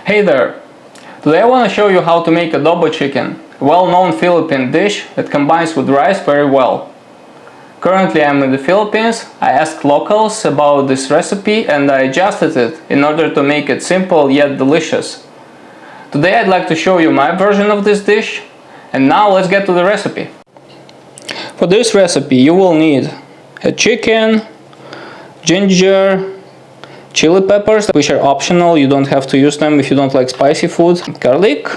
Hey there! Today I want to show you how to make adobo chicken, a well-known Philippine dish that combines with rice very well. Currently I'm in the Philippines. I asked locals about this recipe and I adjusted it in order to make it simple yet delicious. Today I'd like to show you my version of this dish, and now let's get to the recipe. For this recipe you will need a chicken, ginger, chili peppers, which are optional, you don't have to use them if you don't like spicy food, garlic,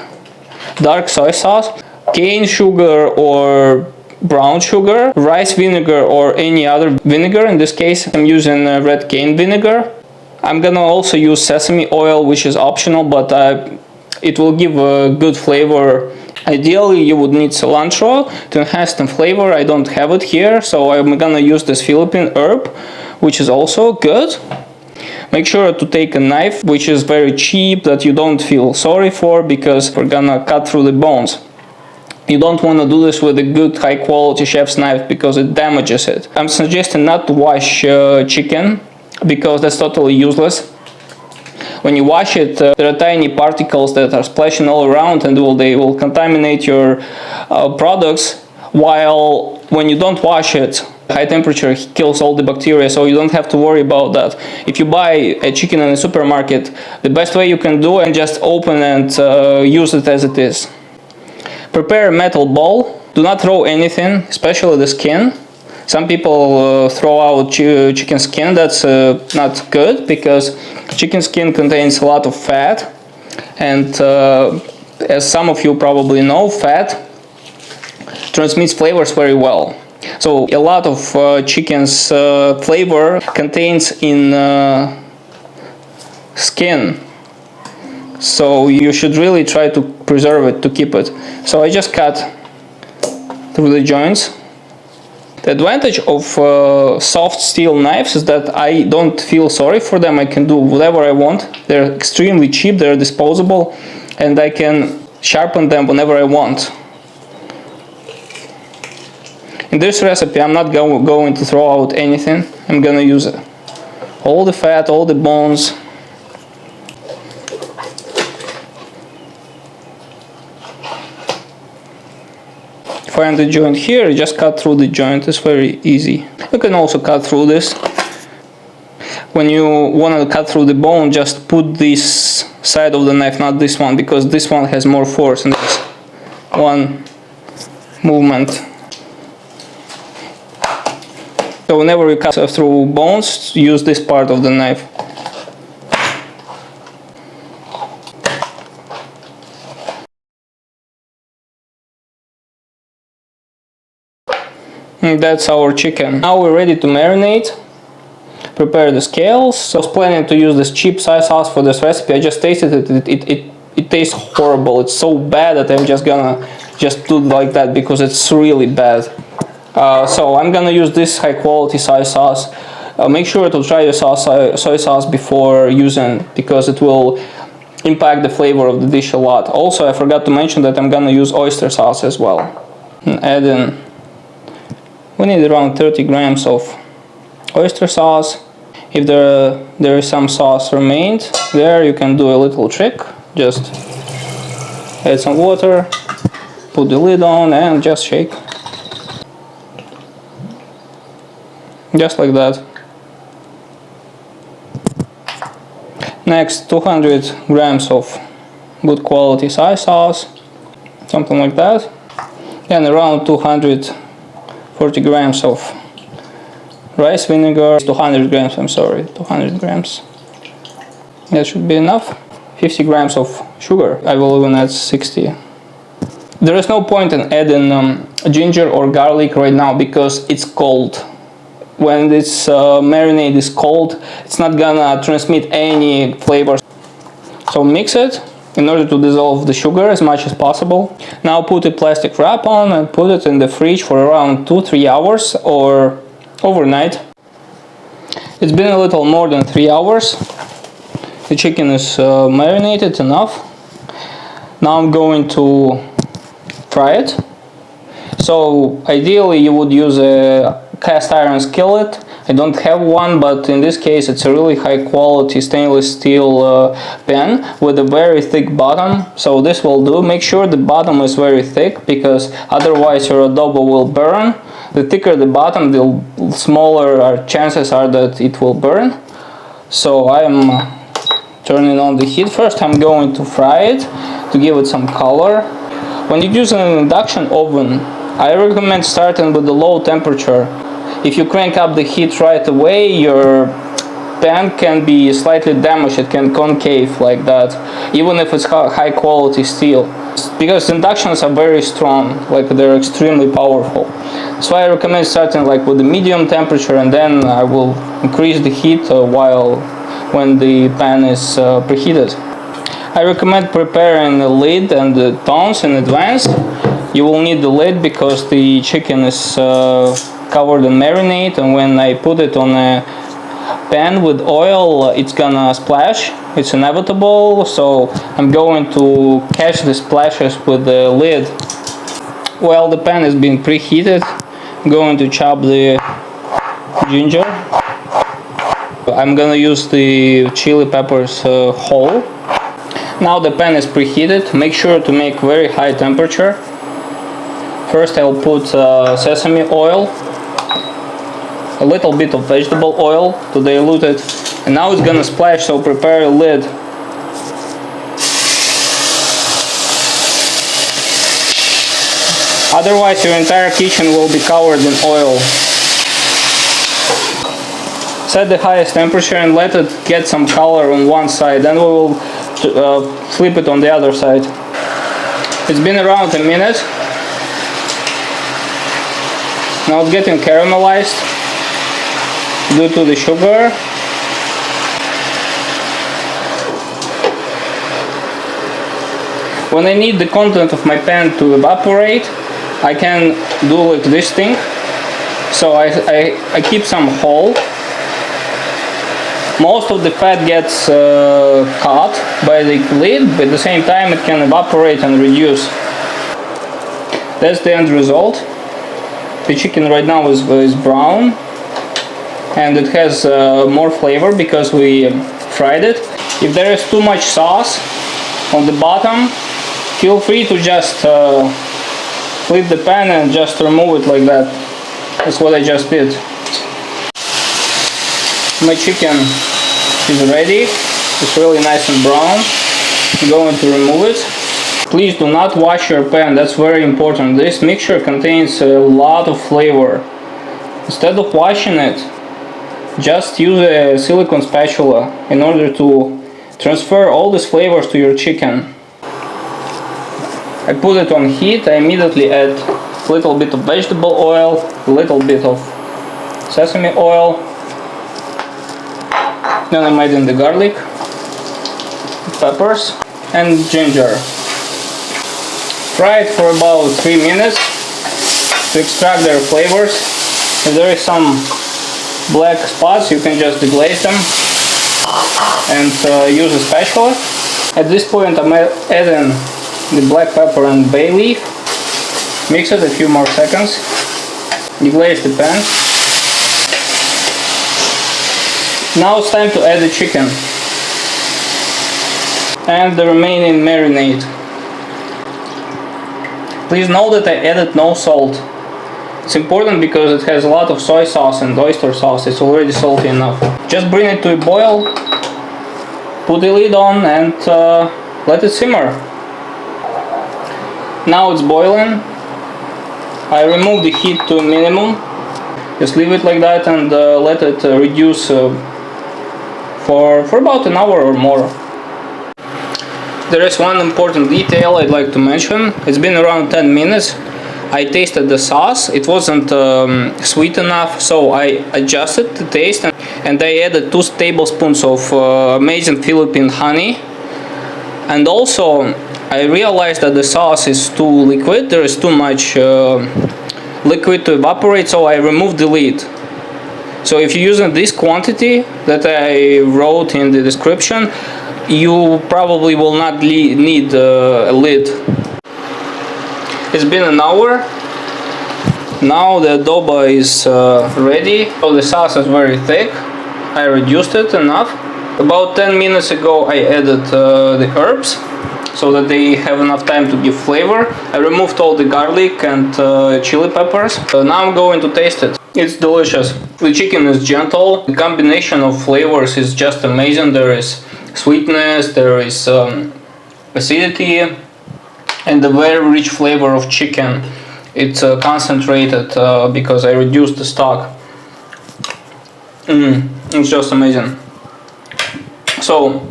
dark soy sauce, cane sugar or brown sugar, rice vinegar or any other vinegar. In this case I'm using red cane vinegar. I'm gonna also use sesame oil, which is optional, but it will give a good flavor. Ideally you would need cilantro to enhance the flavor. I don't have it here, so I'm gonna use this Philippine herb, which is also good. Make sure to take a knife which is very cheap, that you don't feel sorry for, because we're gonna cut through the bones. You don't want to do this with a good high quality chef's knife because it damages it. I'm suggesting not to wash chicken because that's totally useless. When you wash it, there are tiny particles that are splashing all around and they will contaminate your products, while when you don't wash it, high temperature kills all the bacteria, so you don't have to worry about that. If you buy a chicken in a supermarket, the best way you can do it is just open and use it as it is. Prepare a metal bowl. Do not throw anything, especially the skin. Some people throw out chicken skin. That's not good, because chicken skin contains a lot of fat, and as some of you probably know, fat transmits flavors very well. So a lot of chicken's flavor contains in skin, so you should really try to preserve it, to keep it. So I just cut through the joints. The advantage of soft steel knives is that I don't feel sorry for them. I can do whatever I want. They're extremely cheap, they're disposable, and I can sharpen them whenever I want. In this recipe I'm not going to throw out anything. I'm gonna use it. All the fat, all the bones. Find the joint here, just cut through the joint, it's very easy. You can also cut through this. When you want to cut through the bone, just put this side of the knife, not this one, because this one has more force in this one movement. So whenever you cut through bones, use this part of the knife. And that's our chicken. Now we're ready to marinate. Prepare the scales. So I was planning to use this cheap soy sauce for this recipe. I just tasted it. It tastes horrible. It's so bad that I'm just gonna do it like that because it's really bad. So I'm gonna use this high quality soy sauce. Make sure to try your soy sauce before using, because it will impact the flavor of the dish a lot. Also, I forgot to mention that I'm gonna use oyster sauce as well. And add in, we need around 30 grams of oyster sauce. If there is some sauce remained there, you can do a little trick. Just add some water, put the lid on and just shake. Just like that. Next, 200 grams of good quality soy sauce, something like that. And around 240 grams of rice vinegar. 200 grams, I'm sorry, 200 grams. That should be enough. 50 grams of sugar. I will even add 60. There is no point in adding ginger or garlic right now because it's cold. When this marinade is cold, it's not gonna transmit any flavors. So mix it in order to dissolve the sugar as much as possible. Now put a plastic wrap on and put it in the fridge for around 2-3 hours or overnight. It's been a little more than 3 hours. The chicken is marinated enough. Now I'm going to fry it. So ideally you would use a cast iron skillet, I don't have one, but in this case it's a really high quality stainless steel pan with a very thick bottom, so this will do. Make sure the bottom is very thick, because otherwise your adobo will burn. The thicker the bottom, the smaller chances are that it will burn. So I'm turning on the heat. First I'm going to fry it to give it some color. When you use an induction oven, I recommend starting with the low temperature. If you crank up the heat right away, your pan can be slightly damaged, it can concave like that, even if it's high quality steel. Because inductions are very strong, like they're extremely powerful. So I recommend starting like with the medium temperature, and then I will increase the heat when the pan is preheated. I recommend preparing the lid and the tongs in advance. You will need the lid because the chicken is covered in marinade, and when I put it on a pan with oil, it's gonna splash. It's inevitable, so I'm going to catch the splashes with the lid. While the pan is being preheated, I'm going to chop the ginger. I'm gonna use the chili peppers whole. Now the pan is preheated. Make sure to make very high temperature. First I'll put sesame oil, a little bit of vegetable oil to dilute it, and now it's gonna splash, so prepare a lid. Otherwise your entire kitchen will be covered in oil. Set the highest temperature and let it get some color on one side, then we will flip it on the other side. It's been around a minute. Now it's getting caramelized due to the sugar. When I need the content of my pan to evaporate, I can do like this thing. So I keep some whole. Most of the fat gets caught by the lid, but at the same time it can evaporate and reduce. That's the end result. The chicken right now is brown, and it has more flavor because we fried it. If there is too much sauce on the bottom, feel free to just flip the pan and just remove it like that. That's what I just did. My chicken is ready. It's really nice and brown. I'm going to remove it. Please do not wash your pan, that's very important. This mixture contains a lot of flavor. Instead of washing it, just use a silicone spatula in order to transfer all these flavors to your chicken. I put it on heat. I immediately add a little bit of vegetable oil, a little bit of sesame oil. Then I'm adding the garlic, peppers, and ginger. Fry it for about 3 minutes to extract their flavors. If there is some black spots, you can just deglaze them and use a spatula. At this point I'm adding the black pepper and bay leaf. Mix it a few more seconds. Deglaze the pan. Now it's time to add the chicken and the remaining marinade. Please note that I added no salt. It's important because it has a lot of soy sauce and oyster sauce. It's already salty enough. Just bring it to a boil, put the lid on, and let it simmer. Now it's boiling. I remove the heat to a minimum. Just leave it like that and let it reduce for about an hour or more. There is one important detail I'd like to mention. It's been around 10 minutes. I tasted the sauce. It wasn't sweet enough, so I adjusted the taste and I added 2 tablespoons of amazing Philippine honey. And also I realized that the sauce is too liquid. There is too much liquid to evaporate, so I removed the lid. So if you're using this quantity that I wrote in the description, you probably will not need a lid. It's been an hour. Now the adobo is ready. So the sauce is very thick. I reduced it enough. About 10 minutes ago I added the herbs so that they have enough time to give flavor. I removed all the garlic and chili peppers. Now I'm going to taste it. It's delicious. The chicken is gentle. The combination of flavors is just amazing. There is sweetness, there is acidity, and the very rich flavor of chicken. It's concentrated because I reduced the stock. It's just amazing. So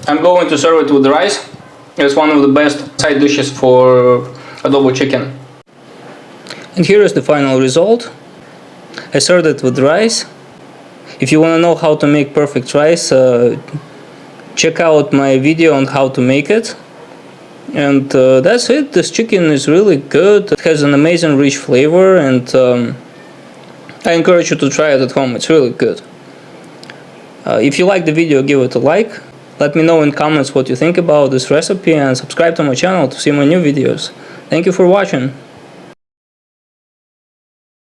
I'm going to serve it with rice. It's one of the best side dishes for adobo chicken. And here is the final result. I served it with rice. If you want to know how to make perfect rice, check out my video on how to make it. And that's it. This chicken is really good. It has an amazing rich flavor, and I encourage you to try it at home. It's really good. If you like the video, give it a like. Let me know in comments what you think about this recipe, and subscribe to my channel to see my new videos. Thank you for watching.